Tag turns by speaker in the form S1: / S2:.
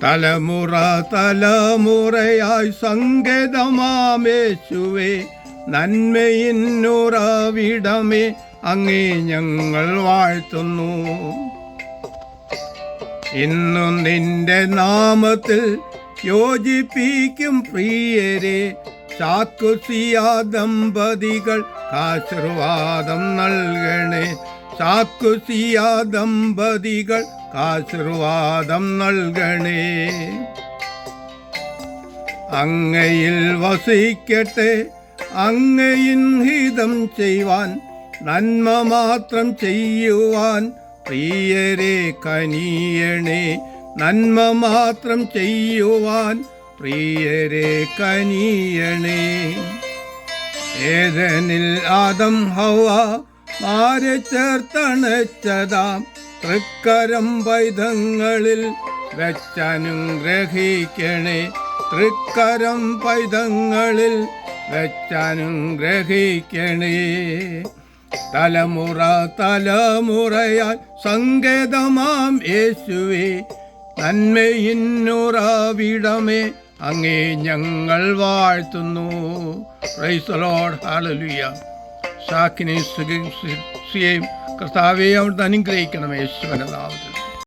S1: തലമുറ തലമുറയായി സങ്കേതമാമേശുവേ, നന്മയിന്നുറവിടമേ, അങ്ങേ ഞങ്ങൾ വാഴ്ത്തുന്നു. ഇന്നും നിന്റെ നാമത്തിൽ യോജിപ്പിക്കും പ്രിയരെ, സാക്കുസിയ ദമ്പതികൾ ആശീർവാദം നൽകണേ. സാക്കുസിയ ദമ്പതികൾ ആശീർവാദം നൽകണേ. അങ്ങയിൽ വസിക്കട്ടെ, അങ്ങയിൻ ഹിതം ചെയ്യുവാൻ, നന്മ മാത്രം ചെയ്യുവാൻ പ്രിയരെ കനിയണേ. നന്മ മാത്രം ചെയ്യുവാൻ പ്രിയരെ കനിയണേ. ഏദനിൽ ആദം ഹവ്വ മാരെ ചേർത്തണച്ചതാം തൃക്കരം പൈതങ്ങളിൽ വെച്ചനുഗ്രഹിക്കണേ. തൃക്കരം പൈതങ്ങളിൽ വെച്ചനുഗ്രഹിക്കണേ. തലമുറ തലമുറയാൽ സങ്കേതമാം യേശുവേ, നന്മയിന്നുറവിടമേ, അങ്ങേ ഞങ്ങൾ വാഴ്ത്തുന്നു. Praise the Lord. ഹല്ലേലൂയ. സാക്കിനെ സുഖയും കർത്താവെ അവിടുന്ന് അനുഗ്രഹിക്കണം യേശുവിന്റെ നാമത്തിൽ.